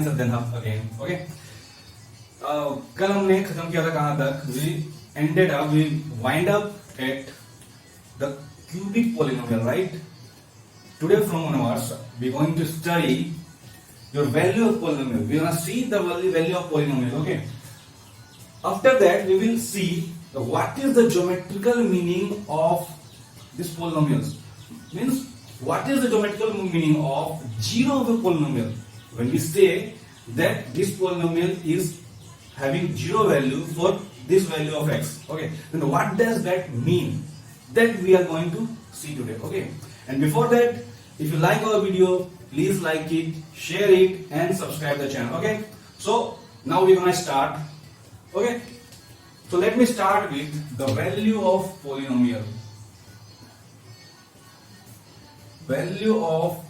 Answer then again. Okay, कल हमने खत्म किया था कहां तक, we wind up at the cubic polynomial, right? Today from onwards we are going to study your value of polynomial. We are going to see the value of polynomial. Okay, after that we will see what is the geometrical meaning of this polynomials, means what is the geometrical meaning of zero of a polynomial. When we say that this polynomial is having zero value for this value of x, okay, then what does that mean, that we are going to see today. Okay, and before that, if you like our video, please like it, share it and subscribe the channel. Okay, so now we're gonna start. Okay, so let me start with the value of polynomial. Value of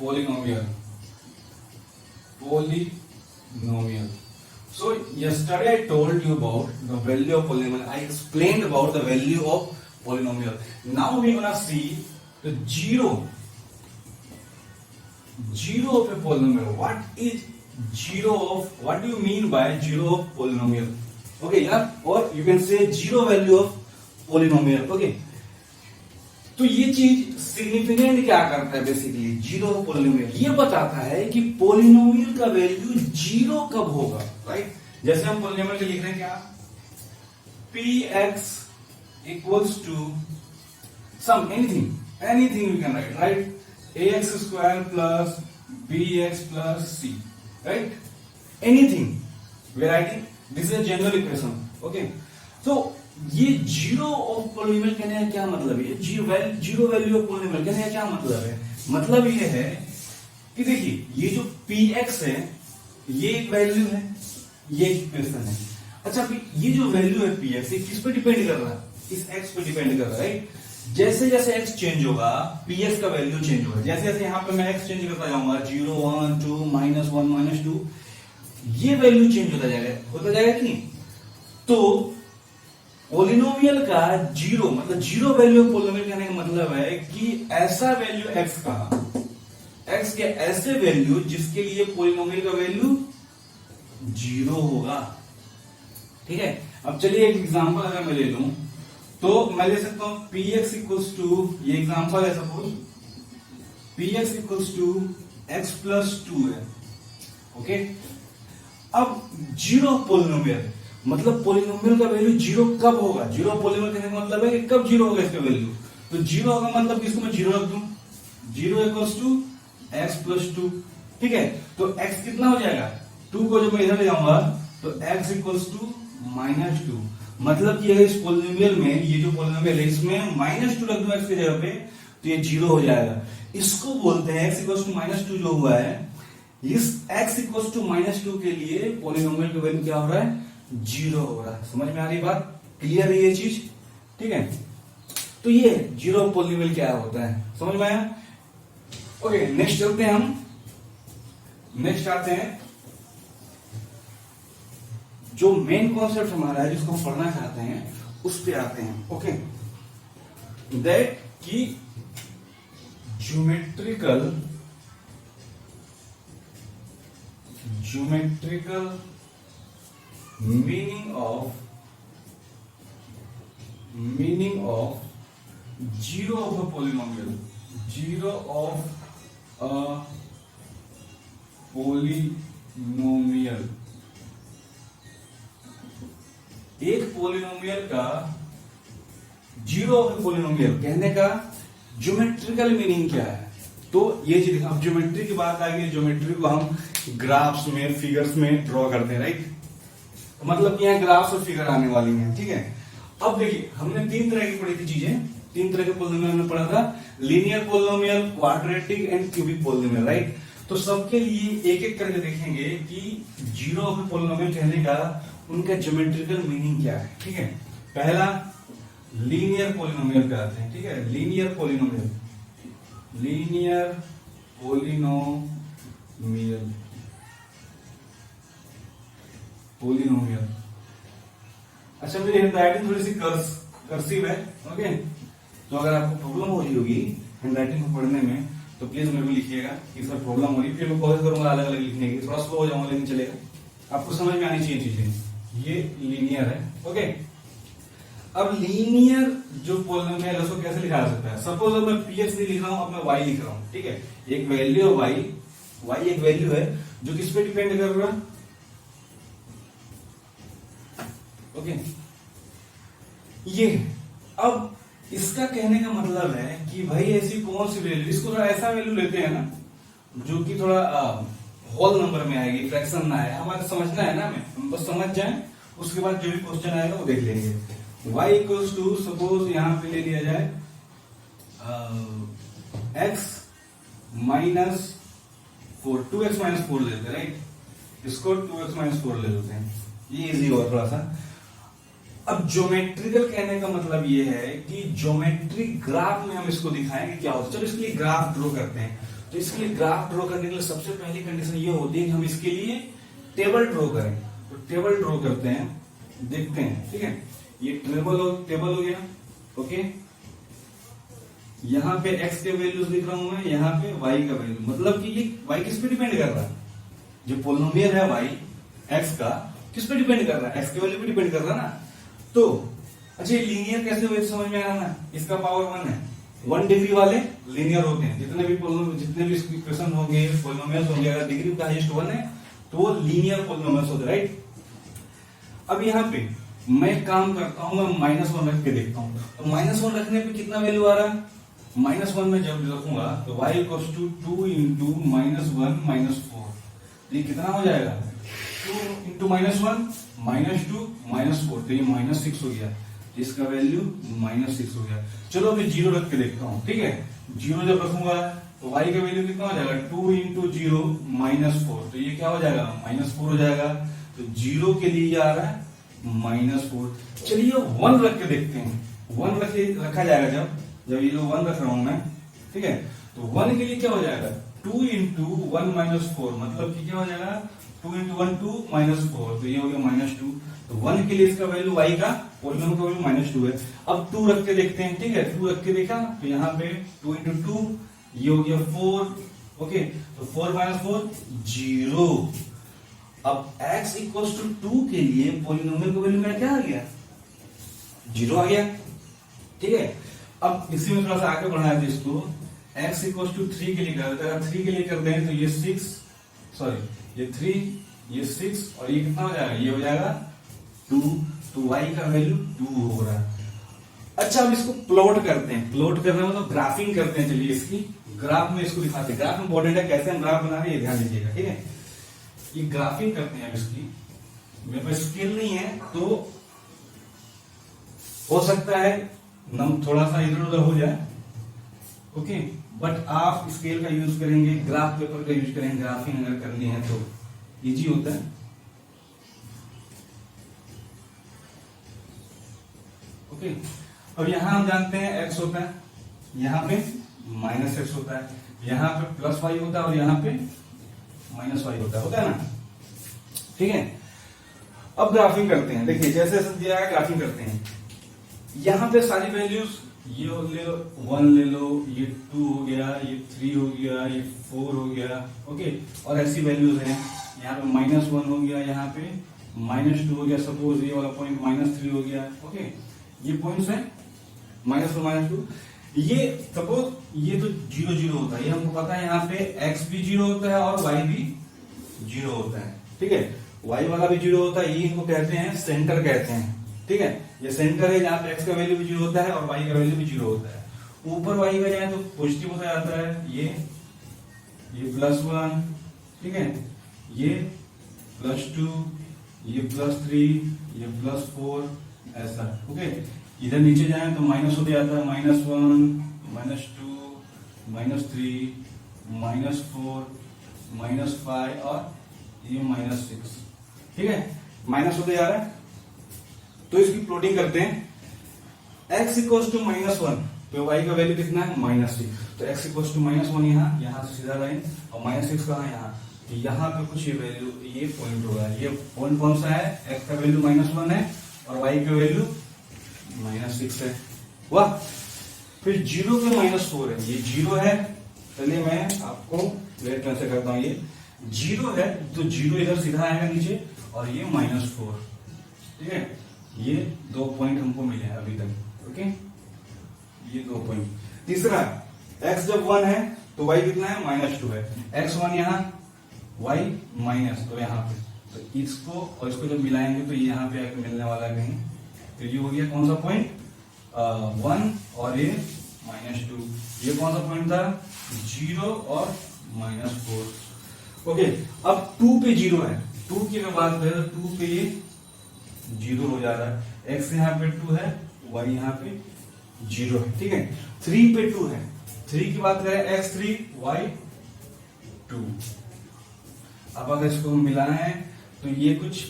polynomial. So yesterday I told you about the value of polynomial. I explained about the value of polynomial. Now we're gonna see the zero of a polynomial. What is zero of, what do you mean by zero of polynomial? Okay, yeah, or you can say zero value of polynomial. Okay, तो ये चीज significant क्या करता है, basically zero of polynomial ये बताता है कि पोलिनोमियल का वैल्यू जीरो कब होगा, राइट? जैसे हम पोलिनोमियल के लिख रहे हैं क्या, px equals to some anything you can write, right? ax square plus bx plus c, right? Anything we are writing, this is a general equation. Okay, so ये जीरो ऑफ पोलिनोमियल कहने का क्या मतलब है, जीरो वैल्यू ऑफ पोलिनोमियल कहने का क्या मतलब है? मतलब ये है कि देखिए ये जो px है ये एक वैल्यू है, ये एक इक्वेशन है। अच्छा, ये जो वैल्यू है px ये किस पे डिपेंड कर रहा है, इस x पे डिपेंड कर रहा है, राइट? जैसे जैसे x चेंज होगा px का वैल्यू चेंज होगा। जैसे जैसे यहाँ पे मैं x चेंज करता जाऊंगा 0 1 2 -1 -2 ये वैल्यू चेंज होता जाएगा कि नहीं? तो पोलिनोमियल का जीरो मतलब जीरो वैल्यू ऑफ पोलिनोमियल कहने का मतलब है कि ऐसा वैल्यू x का, x के ऐसे वैल्यू जिसके लिए पोलिनोमियल का वैल्यू जीरो होगा। ठीक है, अब चलिए एक एग्जांपल अगर मैं ले लूं तो मैं ले सकता हूं px इक्वल्स टू, ये एग्जांपल है, suppose px equals to x plus 2 है। ओके, अब जीरो पोलिनोमियल मतलब पोलिनोमियल का वैल्यू जीरो कब होगा, जीरो पोलिनोमियल कहने का मतलब है कि कब जीरो होगा इसका वैल्यू। तो जीरो होगा मतलब किसको मैं जीरो रख दूं, zero equals to x plus 2। ठीक है, तो x कितना हो जाएगा, 2 को जब मैं इधर ले जाऊंगा तो x इक्वल्स टू -2, मतलब कि इस पोलिनोमियल में ये जो पोलिनोमियल है इसमें -2 रख दूं x की जगह पे तो ये जीरो हो जाएगा। इसको बोलते हैं x इक्वल्स टू -2 जो हुआ है, इस x इक्वल्स टू -2 के लिए पोलिनोमियल का वैल्यू क्या हो रहा है, जीरो हो रहा है। समझ में आ रही बात, क्लियर है ये चीज? ठीक है, तो ये जीरो पोलिनोमियल क्या होता है, समझ में आया? ओके, नेक्स्ट चलते हैं हम, नेक्स्ट आते हैं जो मेन कॉन्सेप्ट हमारा है जिसको हम पढ़ना चाहते हैं उस पे आते हैं। ओके, दैट की geometrical meaning of zero of a polynomial, zero of a polynomial, एक पोलिनोमियल का जीरो ऑफ ए पोलिनोमियल कहने का ज्योमेट्रिकल मीनिंग क्या है? तो ये चीज, अब ज्योमेट्री की बात आ गई, ज्योमेट्री को हम ग्राफ्स में, फिगर्स में ड्रॉ करते हैं, राइट? मतलब कि यहाँ ग्राफ्स और फिगर आने वाली हैं। ठीक है, अब देखिए हमने 3 तरह की पढ़ी थी चीजें, 3 तरह के पोलिनोमियल हमने पढ़ा था, linear polynomial, quadratic and cubic polynomial, right? तो सबके लिए एक एक करके देखेंगे कि जीरो ऑफ पोलिनोमियल कहने का उनका ज्योमेट्रिकल मीनिंग क्या है। ठीक है, पहला लीनियर पोलिनोमियल कहते हैं। ठीक है, लीनियर पोलिनोमियल, पोलिनोमियल। अच्छा, मेरी हैंडराइटिंग थोड़ी सी कर्सिव है, ओके, तो अगर आपको प्रॉब्लम हो रही होगी हैंडराइटिंग को पढ़ने में तो प्लीज मेरे को लिखिएगा कि सर प्रॉब्लम हो रही है, फिर मैं कोशिश करूंगा अलग अलग लिखने की, थोड़ा स्लो हो जाऊंगा लेकिन चलेगा, आपको समझ में आनी चाहिए चीजें। ये लीनियर है, ओके। अब लीनियर जो पोलिनोमियल है उसको कैसे लिखा जा सकता है? सपोज अब मैं px नहीं लिख रहा हूं, अब मैं y लिख रहा हूं, ठीक है। एक वैल्यू है y एक वैल्यू है जो किस पे डिपेंड कर रहा है, ओके। ये अब इसका कहने का मतलब है कि भाई ऐसी कौन सी वैल्यू, इसको थोड़ा ऐसा वैल्यू लेते हैं ना जो कि थोड़ा होल नंबर में आएगी, फ्रैक्शन ना आए, हमारे समझना है ना, हम बस समझ जाए, उसके बाद जो भी क्वेश्चन आएगा वो देख लेंगे। y इक्वल्स टू सपोज यहां पे ले लिया जाए x माइनस 4, 2x माइनस 4 लेते हैं, राइट। इसको 2x माइनस 4 ले लेते हैं, ये इजी होगा थोड़ा सा। अब ज्योमेट्रिकल कहने का मतलब ये है कि ज्योमेट्रिक ग्राफ में हम इसको दिखाएं कि क्या होता है। चलो इसके लिए ग्राफ ड्रॉ करते हैं। तो इसके लिए ग्राफ ड्रॉ करने के लिए सबसे पहली कंडीशन ये होती है कि हम इसके लिए टेबल ड्रॉ करें। तो टेबल ड्रॉ करते हैं, देखते हैं, ठीक है। ये टेबल हो गया, ओके। यहाँ पे x के वैल्यूज लिख रहा हूं मैं, यहाँ पे y का वैल्यू, मतलब कि ये y किस पे डिपेंड कर रहा है, जो पोलिनोमियल है y x का किस पे डिपेंड कर रहा है, x के वैल्यू पे डिपेंड कर रहा है ना। तो अच्छा ये लीनियर कैसे हुए समझ में आ रहा ना, इसका पावर 1 है, 1 डिग्री वाले लीनियर होते हैं, जितने भी इक्वेशन होंगे, पोलिनोमियल्स होंगे, अगर डिग्री का हाईएस्ट 1 है तो वो लीनियर पोलिनोमियल्स होते हैं, राइट। अब यहाँ पे मैं काम करता हूं, मैं -1 रख के देखता हूं। तो -1 रखने पे कितना वैल्यू आ रहा है, -1 में जब रखूंगा तो y इक्वल्स टू 2 इंटू -1 -4, ये कितना हो जाएगा, 2 इंटू -1 -2 -4, तो ये -6 हो गया, इसका वैल्यू -6 हो गया। चलो अभी 0 रख के देखता हूं, ठीक है। 0 जब रखूंगा तो y का वैल्यू कितना हो जाएगा, 2 इंटू 0 -4, तो ये क्या हो जाएगा, -4 हो जाएगा। तो 0 के लिए ये आ रहा है -4। चलिए 1 रख के देखते हैं, 1 रखा जाएगा जब ये 1 रख रहा हूं मैं, ठीक है। तो 1 के लिए क्या हो जाएगा, 2 इंटू 1 -4, मतलब कि क्या हो जाएगा, 2 इंटू 1 2 -4, तो ये हो गया -2। तो 1 के लिए इसका वैल्यू y का पोलिनोमियल का वैल्यू -2 है। अब 2 रख के देखते हैं, ठीक है। 2 रख के देखा तो यहाँ पे 2 इंटू 2 ये हो गया 4, ओके। तो 4 -4 0। अब x इक्वल्स टू 2 के लिए पोलिनोमियल का वैल्यू मेरा क्या आ गया, 0 आ गया, ठीक है। अब इसी में थोड़ा सा आगे बढ़ाया था इसको, x इक्वल्स टू 3 के लिए कर देते हैं। 3 के लिए करते हैं तो ये 6, सॉरी ये 3, ये 6 और ये कितना हो जाएगा, ये हो जाएगा 2। तो y का वैल्यू 2 हो रहा है। अच्छा अब इसको प्लॉट करते हैं, प्लॉट करना मतलब ग्राफिंग करते हैं। चलिए इसकी ग्राफ में इसको दिखाते हैं, ग्राफ इंपॉर्टेंट है, कैसे हम ग्राफ बना रहे हैं ये ध्यान दीजिएगा, ठीक है। ये ग्राफिंग करते हैं अब इसकी, मेरे पास स्केल नहीं है तो हो सकता है नम थोड़ा सा इधर उधर हो जाए, ओके। बट आप स्केल का यूज करेंगे, ग्राफ पेपर का यूज करेंगे, ग्राफिंग अगर करनी है तो इजी होता है, ओके। अब यहां हम जानते हैं x होता है, यहां पे -x होता है, यहां पे +y होता है और यहां पे -y होता है ना, ठीक है। अब ग्राफिंग करते हैं, देखिए जैसे दिया है ग्राफिंग करते हैं। यहां पे सारी वैल्यूज, ये ले लो 1 ले लो, ये 2 हो गया, ये 3 हो गया, ये 4 हो गया, ओके। और ऐसी वैल्यूज हैं, यहाँ पे -1 हो गया, यहाँ पे -2 हो गया, सपोज ये वाला पॉइंट -3 हो गया, ओके। ये पॉइंट्स हैं -1 -2। ये सपोज ये तो 0 0 होता है, ये हमको पता है, यहाँ पे x भी 0 होता है और y भी 0 होता है, ठीक है। y वाला भी 0 होता है, ये इनको कहते हैं सेंटर कहते हैं, ठीक है। ये सेंटर है जहां पे x का वैल्यू भी 0 होता है और y का वैल्यू भी 0 होता है। ऊपर y का जाए तो पॉजिटिव होता जाता है, ये +1, ठीक है, ये +2, ये +3, ये +4, ऐसा, ओके। इधर नीचे जाए तो माइनस होते जाता है, -1 -2 -3 -4 -5 और ये -6, ठीक है, माइनस होते जा रहा है। तो इसकी प्लॉटिंग करते हैं। x इक्वल्स टू -1 तो y का वैल्यू कितना है, -6। तो x इक्वल्स टू -1 यहाँ से सीधा लाइन, और -6 कहाँ, यहाँ। तो यहाँ पे कुछ ये वैल्यू, ये पॉइंट होगा, ये पॉइंट कौन सा है, x का वैल्यू -1 है और y का वैल्यू -6 है, वाह। फिर 0 पे -4 है, ये 0 है, चलिए मैं आपको वेट में से करता हूँ। ये 0 है तो 0 इधर सीधा आएगा नीचे और ये -4, ठीक है। ये 2 पॉइंट हमको मिले हैं अभी तक, ओके। ये 2 पॉइंट। तीसरा, x जब 1 है तो y कितना है, -2 है। x1 यहाँ, y माइनस, तो यहाँ पे तो इसको और इसको जब मिलाएंगे तो ये यहाँ पे आके मिलने वाला है कहीं। तो ये हो गया कौन सा पॉइंट, 1 और ये -2। ये कौन सा पॉइंट था, 0 और -4। ओके, अब 2 पे 0 है, 2 की अगर बात करें तो 2 पे ये 0 हो जा रहा है। x यहाँ पे 2 है, y यहाँ पे 0 है, ठीक है। 3 पे 2 है, 3 की बात करें x3 y 2। अब अगर इसको हम मिलाना है तो ये कुछ,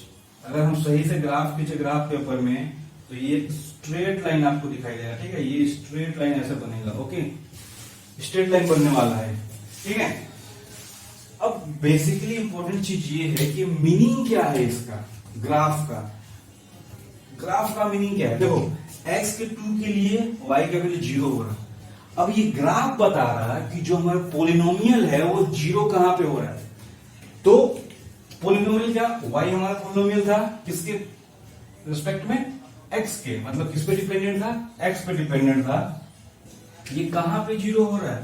अगर हम सही से ग्राफ खींचे ग्राफ पेपर में तो ये स्ट्रेट लाइन आपको दिखाई देगा, ठीक है। ये स्ट्रेट लाइन ऐसे बनेगा, ओके, स्ट्रेट लाइन बनने वाला है, ठीक है। अब बेसिकली इंपॉर्टेंट चीज ये है कि मीनिंग क्या है इसका, ग्राफ का। ग्राफ का मीनिंग क्या है, देखो x के 2 के लिए y का वैल्यू 0 हो रहा है। अब ये ग्राफ बता रहा है कि जो हमारा पोलिनोमियल है वो 0 कहां पे हो रहा है। तो पोलिनोमियल क्या, y हमारा पोलिनोमियल था किसके रिस्पेक्ट में, x के, मतलब किस पे डिपेंडेंट था, x पे डिपेंडेंट था। ये कहां पे 0 हो रहा है।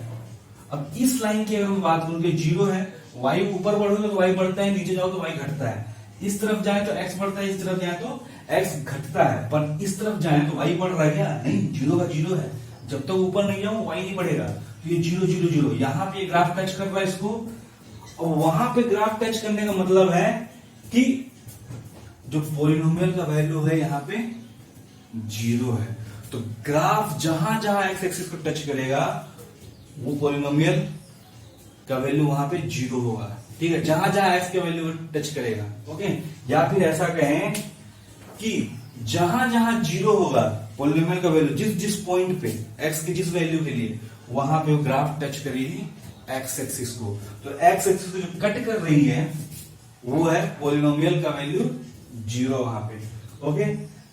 अब इस लाइन की अगर हम बात करें 0 है, y ऊपर बढ़ोगे तो y बढ़ता है, नीचे जाओ तो y घटता है। इस तरफ जाए तो x बढ़ता है, इस तरफ जाए तो x घटता है। पर इस तरफ जाए तो y बढ़ रहा है क्या, नहीं, 0 का 0 है। जब तक ऊपर नहीं जाऊं y नहीं बढ़ेगा। तो ये 0 0 0 यहाँ पे ग्राफ टच कर रहा है इसको, और वहां पे ग्राफ टच करने का मतलब है कि जो पोलिनोमियल का वैल्यू है यहाँ पे 0 है। तो ग्राफ जहां जहां एक्स एक्सिस को टच करेगा वो पोलिनोमियल का वैल्यू वहां पे 0 होगा, ठीक है, जहां जहां एक्स का वैल्यू टच करेगा, ओके। या फिर ऐसा कहें कि जहां जहां 0 होगा पोलिनोमियल का वैल्यू, जिस जिस पॉइंट पे एक्स की जिस वैल्यू के लिए, वहां पे वो ग्राफ टच करेगी एक्स एक्सिस को। तो एक्स एक्सिस को जो कट कर रही है वो है पोलिनोमियल का वैल्यू 0 वहां पे, ओके।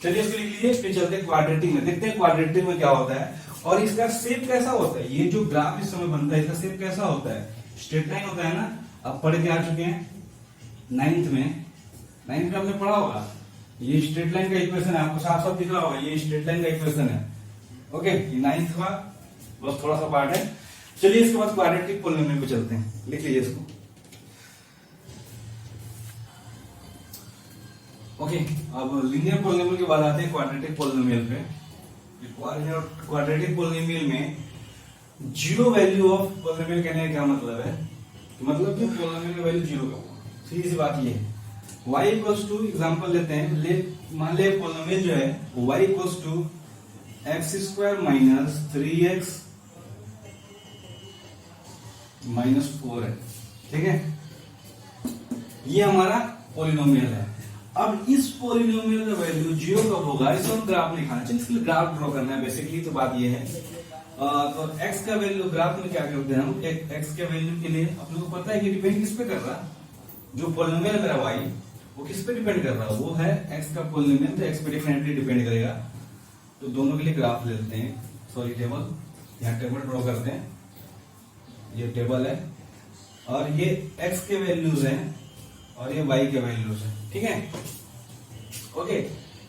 चलिए इसको लिख लीजिए, फिर चलते हैं क्वाड्रेटिक में, देखते हैं क्वाड्रेटिक में क्या होता है और इसका शेप कैसा होता है। ये जो ग्राफ इस समय बनता है इसका शेप कैसा होता है, स्ट्रेट लाइन होता है ना। अब पढ़ के आ चुके हैं 9th में आपने पढ़ा होगा। ये स्ट्रेट लाइन का इक्वेशन है, आपको साफ साफ दिख रहा होगा, ये स्ट्रेट लाइन का इक्वेशन है, ओके। ये 9th का बस थोड़ा सा पार्ट है। चलिए इसके बाद क्वाड्रेटिक पोलिनोमियल पे चलते हैं, लिख लीजिए इसको, ओके। अब लीनियर पोलिनोमियल के बाद आते हैं क्वाड्रेटिक पोलिनोमियल पे। क्वाड्रेटिक पोलिनोमियल में 0 वैल्यू ऑफ पोलिनोमियल कहने का क्या मतलब है, तो मतलब कि पोलिनोमियल का वैल्यू 0 का होगा। सीधी सी बात ये है, y इक्वल्स टू, एग्जांपल लेते हैं, मान ले पोलिनोमियल जो है y equals to x² minus 3x minus 4 है, ठीक है। ये हमारा पोलिनोमियल है। अब इस पोलिनोमियल का वैल्यू 0 कब होगा, इसको हम ग्राफ में दिखाना चाहिए, इसके लिए ग्राफ ड्रॉ करना है बेसिकली। तो बात ये है, तो x का वैल्यू ग्राफ में क्या करते हैं हम, x के वैल्यू के लिए आप लोगों को पता है कि डिपेंड किस पे कर रहा है, जो पोलिनोमियल है मेरा y वो किस पे डिपेंड कर रहा है, वो है x का पोलिनोमियल, तो x पे डेफिनेटली डिपेंड करेगा। तो दोनों के लिए ग्राफ ले लेते हैं, सॉरी टेबल, यहाँ टेबल ड्रॉ करते हैं, ये टेबल है और ये x के वैल्यूज हैं और ये y के वैल्यूज हैं, ठीक है, ओके।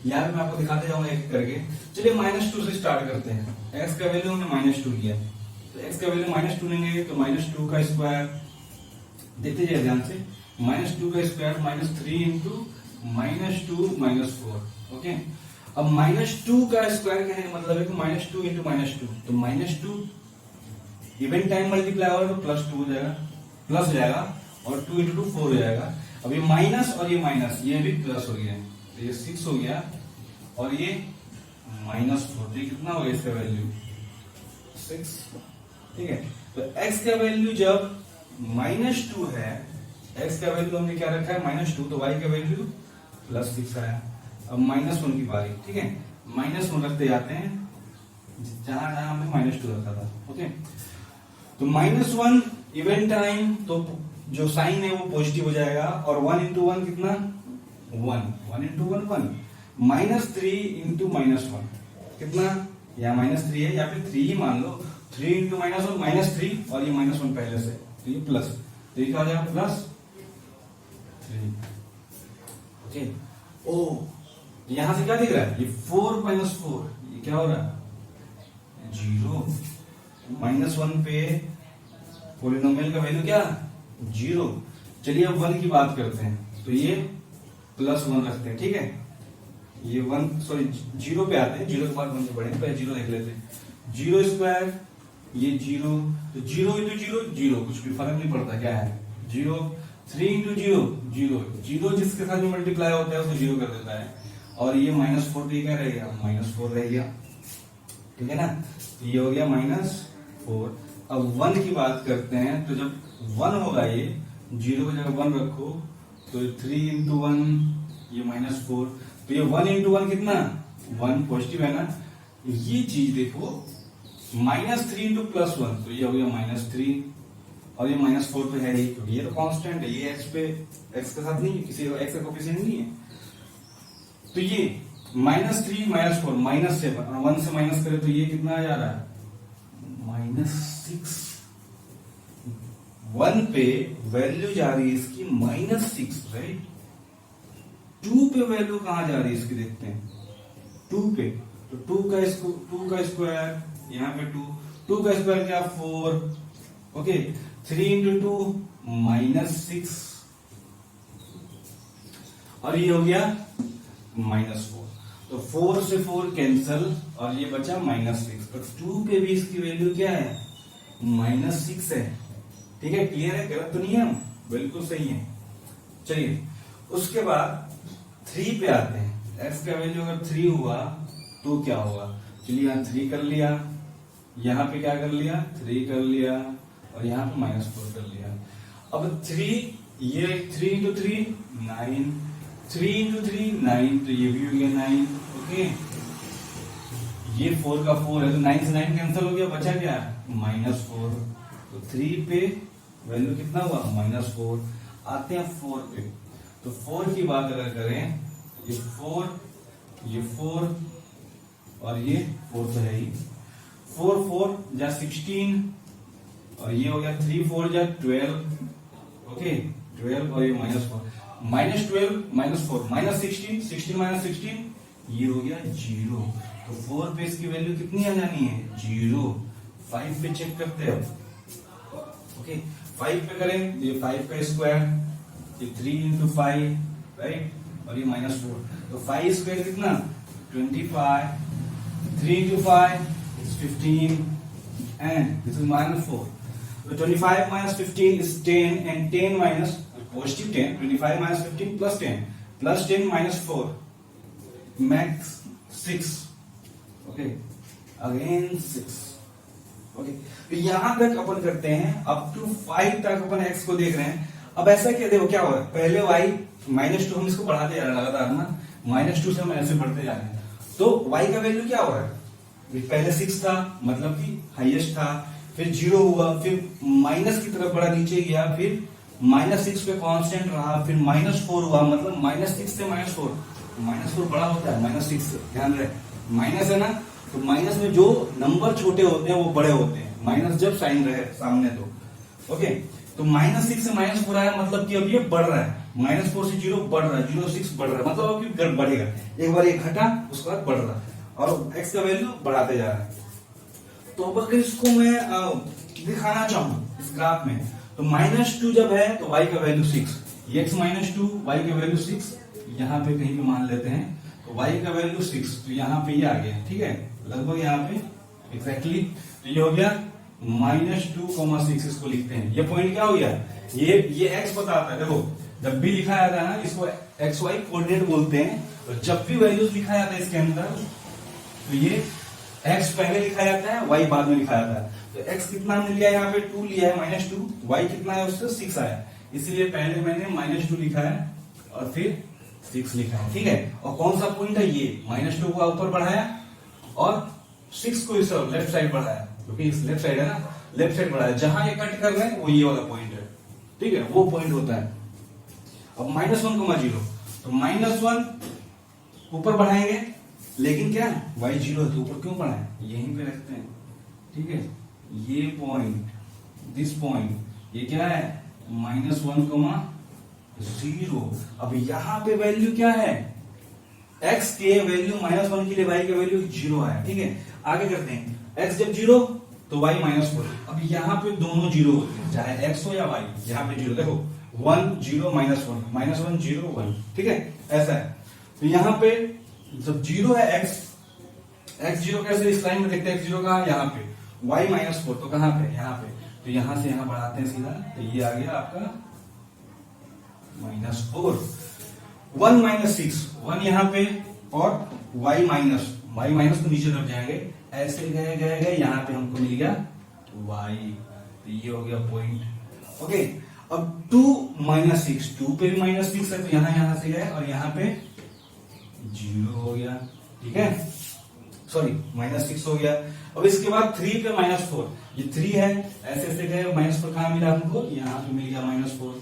यार मैं आपको दिखाते जाऊंगा एक करके। चलिए -2 से स्टार्ट करते हैं। x का वैल्यू हमने -2 लिया, तो x का वैल्यू -2 लेंगे तो -2 का स्क्वायर, देखते जाइए ध्यान से, -2 का स्क्वायर -3 इंटू -2 -4, ओके। अब -2 का स्क्वायर कहने का मतलब है कि -2 इंटू -2, तो -2 इवन टाइम मल्टीप्लाई होगा तो +2 हो जाएगा, प्लस हो जाएगा, और 2 इंटू 2 4 हो जाएगा। अब ये माइनस और ये माइनस, ये भी प्लस हो गया, तो ये 6 हो गया और ये -4, तो ये कितना हो गया इसका वैल्यू 6, ठीक है। तो x का वैल्यू जब -2 है, x का वैल्यू हमने क्या रखा है -2, तो y का वैल्यू +6 आया। अब -1 की बारी, ठीक है, -1 रखते जाते हैं जहां जहां हमने -2 रखा था, ओके। तो -1 इवेंट टाइम, तो जो साइन है वो पॉजिटिव हो जाएगा, और 1 इंटू 1 कितना 1 इंटू 1 1, -3 इंटू -1 कितना, या -3 है या फिर 3 ही मान लो, 3 इंटू -1 -3 और ये -1 पहले से, तो ये प्लस, तो ये क्या हो जाएगा +3। ओके, ओ यहां से क्या दिख रहा है, ये 4 - 4, ये क्या हो रहा है 0। -1 पे पॉलिनोमियल का वैल्यू क्या 0। चलिए अब 1 की बात करते हैं, तो ये +1 रखते हैं, ठीक है। ये 0 पे आते हैं, 0 के बाद 1 से बढ़े, पहले 0 देख लेते हैं। 0², ये 0, तो 0 इंटू 0 0, कुछ भी फर्क नहीं पड़ता क्या है 0। 3 इंटू 0 0, 0 जिसके साथ में मल्टीप्लाई होता है उसको 0 कर देता है। और ये -4, तो ये क्या रहेगा -4 रह गया, ठीक है ना। ये हो गया -4। अब 1 की बात करते हैं, तो जब 1 होगा, ये 0 की जगह 1 रखो, तो 3 इंटू 1 ये -4, तो ये 1 इंटू 1 कितना 1, पॉजिटिव है ना। ये चीज देखो -3 इंटू +1, तो ये हो गया -3, और ये -4 तो है ही, क्योंकि ये तो कांस्टेंट है, ये x के साथ नहीं है, किसी x का कोएफिशिएंट नहीं है। तो ये -3 -4 -7, और 1 से माइनस करें तो ये कितना आ जा रहा है -6। 1 पे वैल्यू जा रही है इसकी -6, राइट। 2 पे वैल्यू कहां जा रही है इसकी, देखते हैं 2 पे, तो 2 का स्क्वायर, यहाँ पे 2 का स्क्वायर क्या 4, ओके। 3 इंटू 2 -6, और ये हो गया -4, तो 4 से 4 कैंसल, और ये बचा -6। तो 2 पे भी इसकी वैल्यू क्या है -6 है, ठीक है। क्लियर है, गलत तो नहीं है, बिल्कुल सही है। चलिए उसके बाद 3 पे आते हैं। x का वैल्यू अगर 3 हुआ तो क्या होगा, चलिए यहाँ 3 कर लिया, यहाँ पे क्या कर लिया 3 कर लिया, और यहाँ पे -4 कर लिया। अब 3, ये 3 इंटू 3 9, 3 इंटू 3 9, तो ये भी हो गया 9, ओके। ये 4 का 4 है, तो 9 से 9 कैंसिल हो गया, बचा क्या -4। तो 3 पे वैल्यू कितना हुआ -4। आते हैं 4 पे, तो 4 की बात अगर करें, ये 4 और ये 4 तो है ही, 4 4 जा 16, और ये हो गया 3 4 जा 12, ओके 12, और ये -4, -12 -4 -16, 16 -16 ये हो गया 0। तो 4 पे इसकी वैल्यू कितनी आ जानी है 0। 5 पे चेक करते हैं, ओके 5 पे करें, ये 5 का स्क्वायर, ये 3 इंटू 5, राइट, और ये -4, तो 5 स्क्वायर कितना 25, 3 into 5 is 15, and this is -4. So 25 minus 15 is 10, and 10 minus positive 10, 25 minus 15 plus 10, plus 10 minus 4, max 6, okay, again 6, okay. तो यहां तक अपन करते हैं, अप टू 5 तक अपन x को देख रहे हैं। अब ऐसा क्या देखो क्या हो रहा है, पहले y -2 हम इसको बढ़ाते जा रहे हैं लगातार ना, -2 से हम ऐसे बढ़ते जा रहे हैं, तो y का वैल्यू क्या हो रहा है, पहले 6 था, मतलब कि हाईएस्ट था, फिर 0 हुआ, फिर माइनस की तरफ बढ़ा नीचे गया, फिर -6 पे कांस्टेंट रहा, फिर -4 हुआ, मतलब -6 से -4 बड़ा होता है, -6 ध्यान रहे, माइनस है ना, तो माइनस में जो नंबर छोटे होते हैं वो बड़े होते हैं, माइनस जब साइन रहे सामने, तो ओके। तो -6 से -4 आया, मतलब कि अब ये बढ़ रहा है, -4 से 0 बढ़ रहा है, 0 से 6 बढ़ रहा है, मतलब अब बढ़ेगा, एक बार ये घटा उसके बाद बढ़ रहा है, और x का वैल्यू बढ़ाते जा रहा है। तो अब अगर इसको मैं दिखाना चाहूं इस ग्राफ में, तो -2 जब है तो y का वैल्यू 6, x -2 y का वैल्यू 6, यहाँ पे कहीं भी मान लेते हैं, तो y का वैल्यू 6, तो यहाँ पे ये आ गया, ठीक है, लगभग यहाँ पे एग्जैक्टली, तो ये हो गया -2,6, इसको लिखते हैं। ये पॉइंट क्या हो गया, ये x बताता है, देखो जब भी लिखा जाता है ना, इसको xy कोऑर्डिनेट बोलते हैं, तो जब भी वैल्यूज लिखा जाता है इसके अंदर, तो ये x पहले लिखा जाता है, y बाद में लिखा जाता है। तो x कितना हमने लिया, यहाँ पे 2 लिया है, -2, y कितना है उससे 6 आया, इसलिए पहले मैंने -2 लिखा है और फिर 6 लिखा है, ठीक है। और कौन सा पॉइंट है, ये -2 को ऊपर बढ़ाया और 6 को इस लेफ्ट साइड बढ़ाया, क्योंकि इस लेफ्ट साइड है ना, लेफ्ट साइड बढ़ाया, जहां ये कट कर रहे हैं वो ये वाला पॉइंट है, ठीक है, वो पॉइंट होता है। अब -1,0, तो -1 ऊपर बढ़ाएंगे, लेकिन क्या y 0 है, तो ऊपर क्यों बढ़ाए, यहीं पे रखते हैं, ठीक है, ये पॉइंट, दिस पॉइंट, ये क्या है -1,0। अब यहाँ पे वैल्यू क्या है, x के वैल्यू -1 के लिए y का वैल्यू 0 है। ठीक है, आगे करते हैं, x जब 0 तो y -4। अब यहाँ पे दोनों 0 होते हैं, चाहे x हो या y, यहाँ पे 0 देखो 1 0 -1 -1 0 1। ठीक है, ऐसा है। तो यहाँ पे जब 0 है x 0 कैसे, इस लाइन में देखते हैं x 0 कहाँ, यहाँ पे, y -4 तो कहाँ पे, यहाँ पे। तो यहाँ से यहाँ बढ़ाते हैं सीधा, तो ये आ गया आपका -4। 1 -6, 1 यहाँ पे, और y माइनस तो नीचे तरफ जाएंगे, ऐसे गए गए गए, यहाँ पे हमको मिल गया y, तो ये हो गया पॉइंट। ओके, अब 2 -6, 2 पे भी -6 है, तो यहाँ से गए और यहाँ पे 0 हो गया। ठीक है, सॉरी -6 हो गया। अब इसके बाद 3 पे -4, ये 3 है, ऐसे ऐसे गए, -4 कहाँ मिला हमको, यहाँ पे मिल गया -4।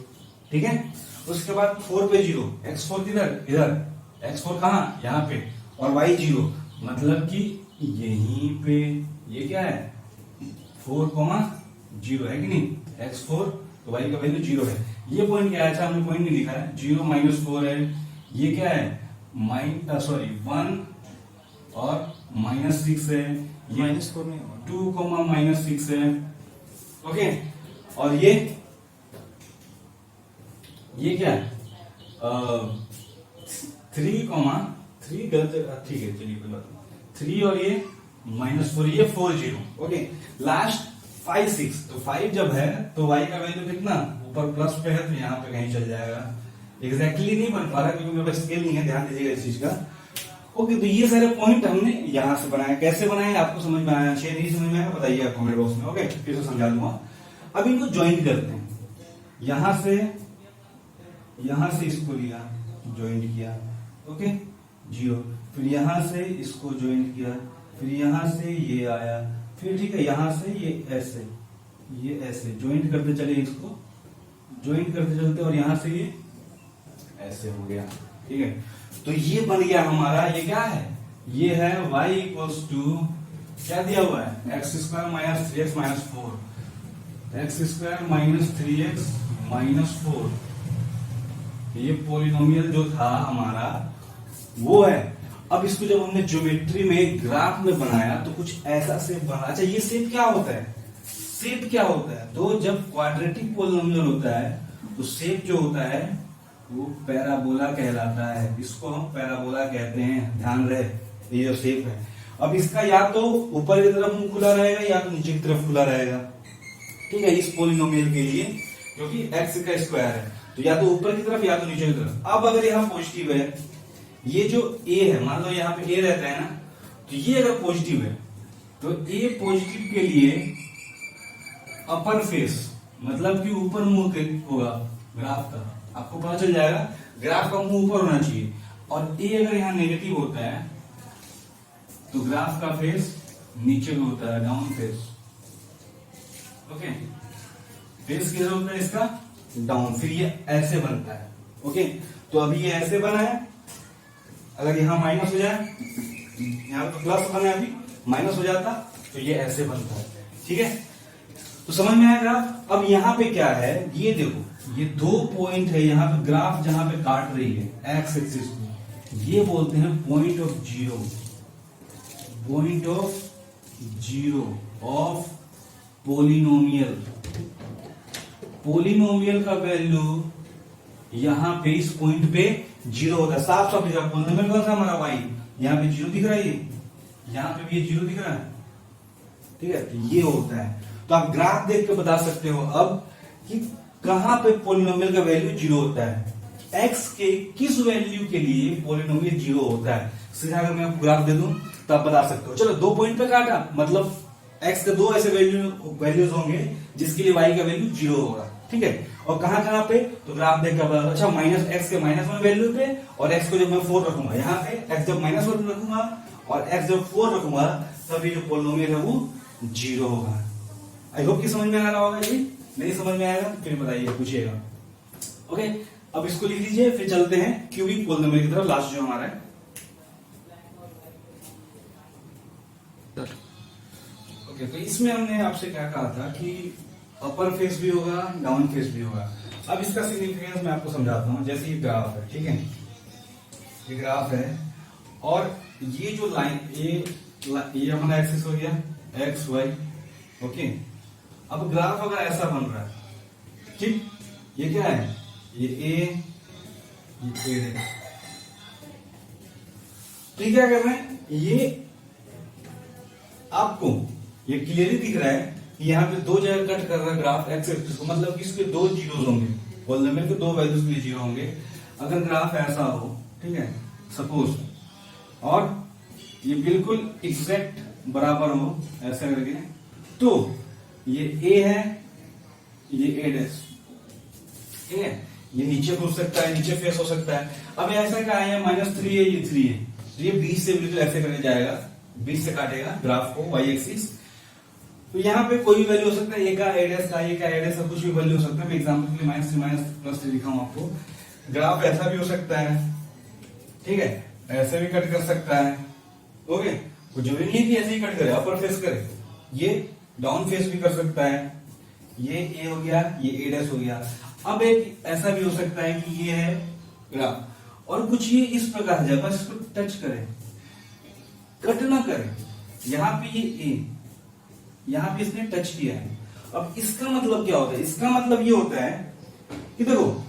ठीक है, उसके बाद 4 पे 0, x4 किधर, इधर, x4 कहाँ, यहाँ पे, और y 0, मतलब कि यहीं पे, ये क्या है 4,0 है कि नहीं, x4 तो y का वैल्यू 0 है। ये पॉइंट क्या है, अच्छा हमने पॉइंट नहीं लिखा है, 0 -4 है, ये क्या है 1 और -6 है, ये -4 नहीं, 2, -6 है। ओके, और ये क्या है 3 गलत, ठीक है चलिए कोई बात नहीं, 3 और ये -4, ये 4 0। ओके, लास्ट 5 6, तो 5 जब है तो y का वैल्यू कितना, ऊपर प्लस पे है तो यहाँ पे कहीं चल जाएगा। एग्जैक्टली नहीं बन पा रहा क्योंकि मेरे पास स्केल नहीं है, ध्यान दीजिएगा इस चीज का। ओके, तो ये सारे पॉइंट हमने यहाँ से बनाए, कैसे बनाए आपको समझ में आया, शायद नहीं समझ में आया बताइए कमेंट बॉक्स में। ओके, फिर से समझा दूंगा। अब इनको ज्वाइन करते हैं, यहां से इसको लिया, ज्वाइंट किया, ओके 0, फिर यहां से इसको ज्वाइंट किया, फिर यहां से ये आया, फिर ठीक है यहां से ये ऐसे ज्वाइंट करते चले, इसको ज्वाइंट करते चलते, और यहां से ये ऐसे हो गया। ठीक है, तो ये बन गया हमारा, ये क्या है, ये है y = क्या दिया हुआ है, x² - 3x - 4, x² - 3x - 4। ये पॉलिनोमियल जो था हमारा वो है। अब इसको जब हमने ज्योमेट्री में ग्राफ में बनाया तो कुछ ऐसा शेप बना। अच्छा, ये शेप क्या होता है, तो जब क्वाड्रेटिक पॉलिनोमियल होता है तो शेप जो होता है वो पैराबोला कहलाता है, इसको हम पैराबोला कहते हैं, ध्यान रहे, ये जो शेप है। अब इसका या तो ऊपर की तरफ मुंह खुला रहेगा या तो नीचे की तरफ खुला रहेगा। ठीक है, इस पॉलिनोमियल के लिए, क्योंकि x का स्क्वायर है तो या तो ऊपर की तरफ या तो नीचे की तरफ। अब अगर यहाँ पॉजिटिव है, ये जो a है, मान लो यहाँ पे a रहता है ना, तो ये अगर पॉजिटिव है तो a पॉजिटिव के लिए अपर फेस, मतलब कि ऊपर मुंह होगा ग्राफ का, आपको पता चल जाएगा ग्राफ का मुंह ऊपर होना चाहिए। और a अगर यहाँ नेगेटिव होता है तो ग्राफ का फेस नीचे में होता है, डाउन फेस। ओके, फेस किधर होता है इसका, डाउन, फिर ये ऐसे बनता है। ओके, तो अभी ये ऐसे बना है, अगर यहां माइनस हो जाए, यहां तो प्लस बना है, अभी माइनस हो जाता तो ये ऐसे बनता है। ठीक है, तो समझ में आएगा। अब यहाँ पे क्या है, ये देखो, ये 2 पॉइंट है यहाँ पे, ग्राफ जहां पे काट रही है एक्स एक्सिस को, ये बोलते हैं point of zero of polynomial. Polynomial का वैल्यू यहां पे इस पॉइंट पे 0 होता है, साफ साफ लिखा। पोलिनोमियल कौन सा हमारा y, यहाँ पे 0 दिख रहा है, यहाँ पे भी ये 0 दिख रहा है। ठीक है, तो ये होता है। तो आप ग्राफ देख के बता सकते हो अब कि कहां पे पोलिनोमियल का वैल्यू 0 होता है, x के किस वैल्यू के लिए पोलिनोमियल 0 होता है। सीधा अगर मैं आपको ग्राफ दे दूं तो आप बता सकते हो। चलो 2 पॉइंट पे काटा, मतलब x के 2 ऐसे वैल्यूज होंगे जिसके लिए y का वैल्यू 0 होगा। ठीक है, और कहां पे, तो ग्राफ देख कर बता। अच्छा, x के -1 वैल्यू पे, और x को जब मैं 4 रखूंगा यहाँ पे, x जब -1 रखूंगा और x जब 4 रखूंगा, तब ये जो पोलिनोमियल है वो 0 होगा। आई होप कि समझ में आ रहा होगा। जी नहीं समझ में आएगा फिर बताइए, पूछिएगा। ओके, अब इसको लिख लीजिए, फिर चलते हैं क्यूबिक पोलिनोमियल की तरफ, लास्ट जो हमारा है। ओके, तो इसमें हमने आपसे क्या कहा था कि अपर फेस भी होगा, डाउन फेस भी होगा। अब इसका सिग्निफिकेंस मैं आपको समझाता हूँ। जैसे ये ग्राफ है, ठीक है, ये ग्राफ है और ये जो लाइन ये हमारा एक्सिस हो गया एक्स वाई, ओके। अब ग्राफ अगर ऐसा बन रहा है, ठीक, ये क्या है, ये ए है, तो ये क्या कर रहे हैं, ये आपको ये क्लियरली दिख रहा है कि यहाँ पे दो जगह कट कर रहा है ग्राफ एक्स एक्सिस को, मतलब कि इसके दो जीरोस होंगे, पॉलिनोमियल के दो वैल्यूज के लिए जीरो होंगे अगर ग्राफ ऐसा हो, ठीक है, सपोज, और ये बिल्कुल एग्जैक्ट बराबर हो ऐसा करके, तो ये ए है, ये ए डैश, ठीक है, ये नीचे हो सकता है, नीचे फेस हो सकता है। अब ऐसा क्या है, -3 है, ये 3 है, तो ये 20 से बिल्कुल ऐसे करके जाएगा, 20 से काटेगा ग्राफ को वाई एक्सिस। तो यहाँ पे कोई भी वैल्यू हो सकता है, ए का, ए डैश का, ए का, ए डैश का, कुछ भी वैल्यू हो सकता है। मैं एग्जांपल के लिए -3 +3 लिखा हूं आपको। ग्राफ ऐसा भी हो सकता है, ठीक है, ऐसे भी कट कर सकता है, ओके, तो जरूरी नहीं है कि ऐसे ही कट करे, अपर फेस करे, ये डाउन फेस भी कर सकता है, ये ए हो गया, ये ए डैश हो गया। अब एक ऐसा भी हो सकता है कि ये है ग्राफ और कुछ ये इस प्रकार है, बस इसको टच करे, कट ना करे, यहाँ पे ये ए, यहाँ पे इसने टच किया है। अब इसका मतलब क्या होता है, इसका मतलब ये होता है कि देखो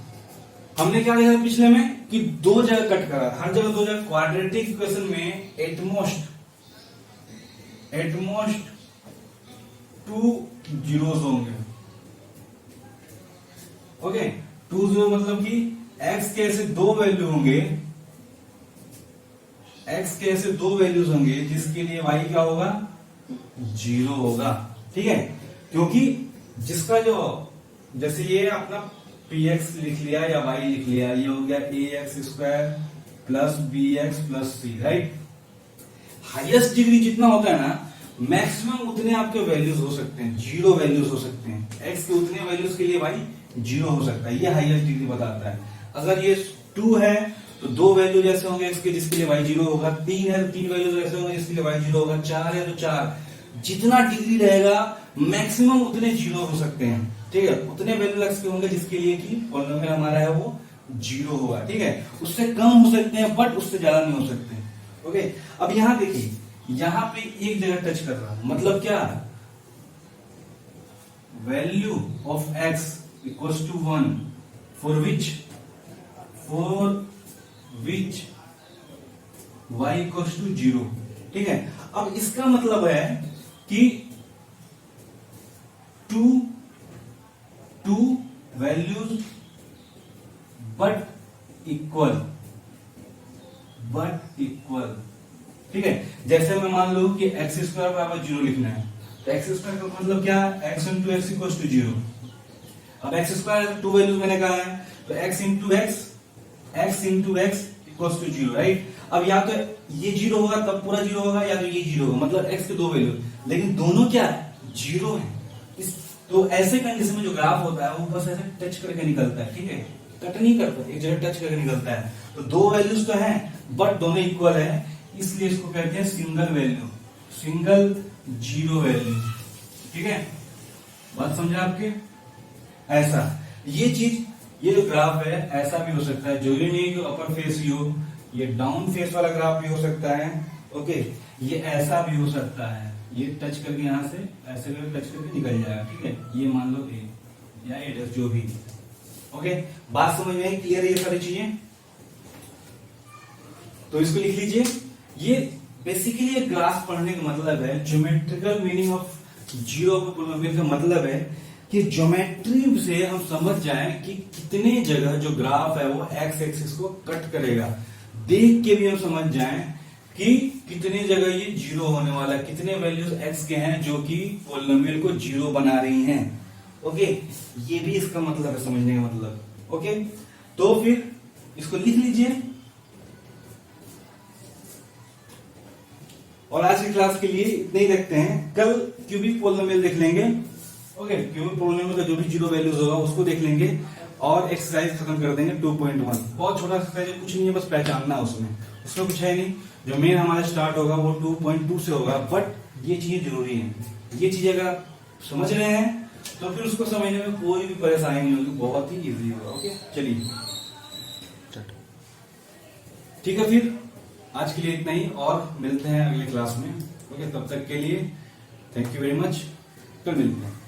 हमने क्या देखा पिछले में कि दो जगह कट करा, हर जगह दो जगह, क्वाड्रेटिक इक्वेशन में एटमोस्ट 2 जीरोस होंगे, ओके, 2 जीरो मतलब कि x के ऐसे दो वैल्यू होंगे, x के ऐसे दो वैल्यूज होंगे जिसके लिए y क्या होगा, 0 होगा, ठीक है, क्योंकि जिसका जो, जैसे ये अपना px लिख लिया या y लिख लिया, ये हो गया ax² + bx + c, right. Highest degree जितना होता है ना, मैक्सिमम उतने आपके वैल्यूज हो सकते हैं, 0 वैल्यूज हो सकते हैं, x के उतने वैल्यूज के लिए y 0 हो सकता है, ये हाईएस्ट डिग्री बताता है। अगर ये 2 है तो दो वैल्यू जैसे होंगे x के जिसके लिए y 0 होगा, 3 है तो 3 वैल्यू जैसे होंगे जिसके लिए y 0 होगा, 4 है तो 4, जितना डिग्री रहेगा मैक्सिमम उतने 0 हो सकते हैं, ठीक है, उतने वैल्यू x के होंगे जिसके लिए कि पॉलिनोमियल हमारा है वो 0 होगा, ठीक है। उससे कम हो सकते हैं बट उससे ज्यादा नहीं हो सकते, ओके। अब यहां देखिए, यहां पे एक जगह टच कर रहा है, मतलब क्या, value of x equals to 1 for which y equals to 0, ठीक है। अब इसका मतलब है कि टू वैल्यूज बट इक्वल, ठीक है। जैसे मैं मान लूं कि x² बराबर 0 लिखना है, तो x² का मतलब क्या, x into x equals to 0। अब x² 2 वैल्यूज मैंने कहा है, तो x into x equals to 0, right. अब या तो ये 0 होगा तब पूरा 0 होगा, या तो ये 0 होगा, मतलब x के दो वैल्यू, लेकिन दोनों क्या है, 0 है। तो ऐसे कंडीशन में जो ग्राफ होता है वो बस ऐसे टच करके निकलता है, ठीक है, कट नहीं करता, एक जगह टच करके निकलता है। तो दो वैल्यूज तो हैं बट दोनों इक्वल है, इसलिए इसको कहते हैं सिंगल वैल्यू, सिंगल 0 वैल्यू, ठीक है। बात समझे आपके, ऐसा ये चीज, ये जो ग्राफ है ऐसा भी हो सकता है, जरूरी नहीं कि अपर फेस ही हो, ये डाउन फेस वाला ग्राफ भी हो सकता है, ओके, ये ऐसा भी हो सकता है, ये टच करके यहां से ऐसे करके टच करके निकल जाएगा, ठीक है, ये मान लो ए या ए डैश जो भी, ओके। बात समझ में आई, क्लियर है ये सारी चीजें, तो इसको लिख लीजिए। ये बेसिकली ये ग्राफ पढ़ने का मतलब है, ज्योमेट्रिकल मीनिंग ऑफ 0 पॉलिनोमियल का मतलब है कि ज्योमेट्री से हम समझ जाएं कि कितने जगह जो ग्राफ है वो एक्स एक्सिस को कट करेगा, देख के भी हम समझ जाएं कि कितनी जगह ये 0 होने वाला है, कितने वैल्यूज x के हैं जो कि पॉलिनोमियल को 0 बना रही हैं, ओके। ये भी इसका मतलब है, समझने का मतलब, ओके। तो फिर इसको लिख लीजिए और आज की क्लास के लिए इतने ही रखते हैं। कल क्यूबिक पॉलिनोमियल देख लेंगे, ओके। क्यूबिक पॉलिनोमियल का जो भी 0 वैल्यूज होगा उसको देख लेंगे और एक्सरसाइज खत्म कर देंगे 2.1। बहुत छोटा एक्सरसाइज है, कुछ नहीं है, बस पहचानना उसमें कुछ है नहीं। जो मेन हमारा स्टार्ट होगा वो 2.2 से होगा, बट ये चीजें जरूरी है। ये चीज अगर आप समझ रहे हैं तो फिर उसको समझने में कोई भी परेशानी नहीं होगी, बहुत ही इजी होगा। ओके, चलिए ठीक है, फिर आज के लिए इतना ही और मिलते हैं अगले क्लास में। ओके, तब तक के लिए थैंक यू वेरी मच, कल मिलते हैं।